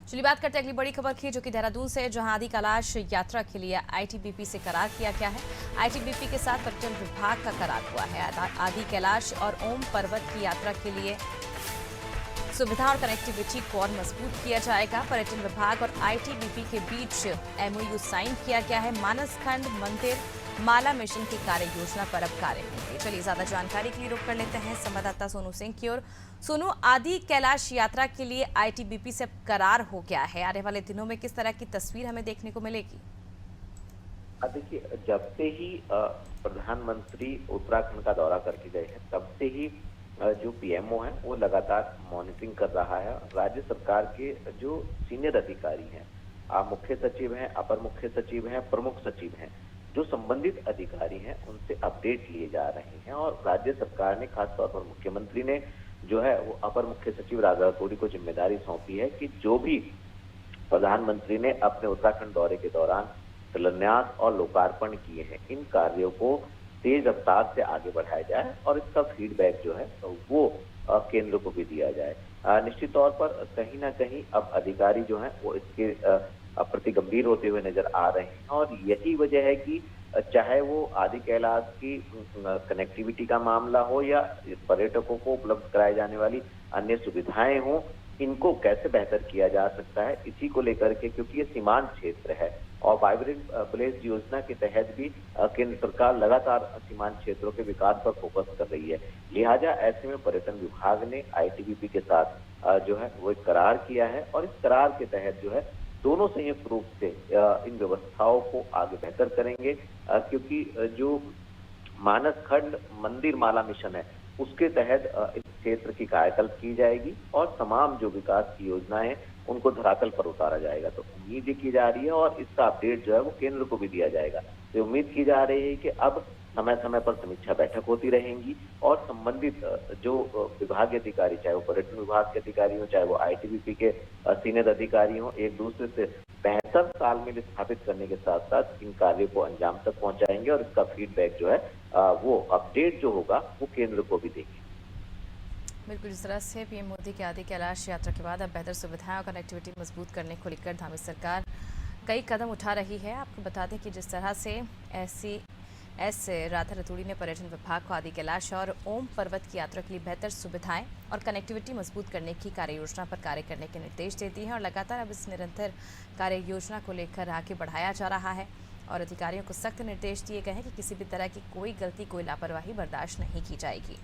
चलिए बात करते हैं अगली बड़ी खबर की, जो कि देहरादून से है, जहां आदि कैलाश यात्रा के लिए आईटीबीपी से करार किया गया है। आईटीबीपी के साथ पर्यटन विभाग का करार हुआ है। आदि कैलाश और ओम पर्वत की यात्रा के लिए सुविधा और कनेक्टिविटी को और मजबूत किया जाएगा। पर्यटन विभाग और आईटीबीपी के बीच एमओयू साइन किया गया है। मानसखंड मंदिर माला मिशन की कार्य योजना पर अब कार्य होंगे। चलिए ज्यादा जानकारी के लिए रुक कर लेते हैं संवाददाता सोनू सिंह की ओर। सोनू, आदि कैलाश यात्रा के लिए आईटीबीपी से करार हो गया है। आने वाले दिनों में किस तरह की तस्वीर हमें देखने को मिलेगी? देखिए, जब से ही प्रधानमंत्री उत्तराखंड का दौरा करके गए हैं, तब से ही जो पीएमओ है वो लगातार मॉनिटरिंग कर रहा है। राज्य सरकार के जो सीनियर अधिकारी हैं, मुख्य सचिव हैं, अपर मुख्य सचिव हैं, प्रमुख सचिव हैं, जो संबंधित अधिकारी हैं, उनसे अपडेट लिए जा रहे हैं। और राज्य सरकार ने, खासतौर पर मुख्यमंत्री ने जो है वो अपर मुख्य सचिव राजा रतूड़ी को जिम्मेदारी सौंपी है कि जो भी प्रधानमंत्री ने अपने उत्तराखंड दौरे के दौरान शिलान्यास और लोकार्पण किए हैं, इन कार्यों को तेज रफ्तार से आगे बढ़ाया जाए और इसका फीडबैक जो है वो केंद्र को भी दिया जाए। निश्चित तौर पर कहीं ना कहीं अब अधिकारी जो हैं वो इसके प्रति गंभीर होते हुए नजर आ रहे हैं। और यही वजह है कि चाहे वो आदि कैलाश की कनेक्टिविटी का मामला हो या पर्यटकों को उपलब्ध कराई जाने वाली अन्य सुविधाएं हों, इनको कैसे बेहतर किया जा सकता है, इसी को लेकर के, क्योंकि ये सीमांत क्षेत्र है और वाइब्रेंट विलेज योजना के तहत भी केंद्र सरकार लगातार सीमांत क्षेत्रों के विकास पर फोकस कर रही है। लिहाजा ऐसे में पर्यटन विभाग ने आईटीबीपी के साथ जो है वो एक करार किया है और इस करार के तहत जो है दोनों संयुक्त रूप से इन व्यवस्थाओं को आगे बेहतर करेंगे, क्योंकि जो मानसखंड मंदिर माला मिशन है उसके तहत इस क्षेत्र की कायाकल्प की जाएगी और तमाम जो विकास की योजनाएं उनको धरातल पर उतारा जाएगा। तो उम्मीद ये की जा रही है और इसका अपडेट जो है वो केंद्र को भी दिया जाएगा। तो उम्मीद की जा रही है कि अब समय समय पर समीक्षा बैठक होती रहेंगी और संबंधित जो विभागीय अधिकारी, चाहे वो पर्यटन विभाग के अधिकारी हो, चाहे वो आईटीबीपी के सीनियर अधिकारी हो, एक दूसरे से बेहतर तालमेल स्थापित करने के साथ साथ इन कार्यों को अंजाम तक पहुंचाएंगे और इसका फीडबैक जो है वो अपडेट जो होगा वो केंद्र को भी देंगे। बिल्कुल, जिस तरह से पीएम मोदी की आदि कैलाश यात्रा के बाद अब बेहतर सुविधाएं और कनेक्टिविटी मजबूत करने को लेकर धामी सरकार कई कदम उठा रही है। आपको बता दें कि जिस तरह से राधा रतूड़ी ने पर्यटन विभाग को आदि कैलाश और ओम पर्वत की यात्रा के लिए बेहतर सुविधाएं और कनेक्टिविटी मजबूत करने की कार्य योजना पर कार्य करने के निर्देश देती हैं और लगातार अब इस निरंतर कार्य योजना को लेकर आगे बढ़ाया जा रहा है और अधिकारियों को सख्त निर्देश दिए गए हैं कि किसी भी तरह की कोई गलती, कोई लापरवाही बर्दाश्त नहीं की जाएगी।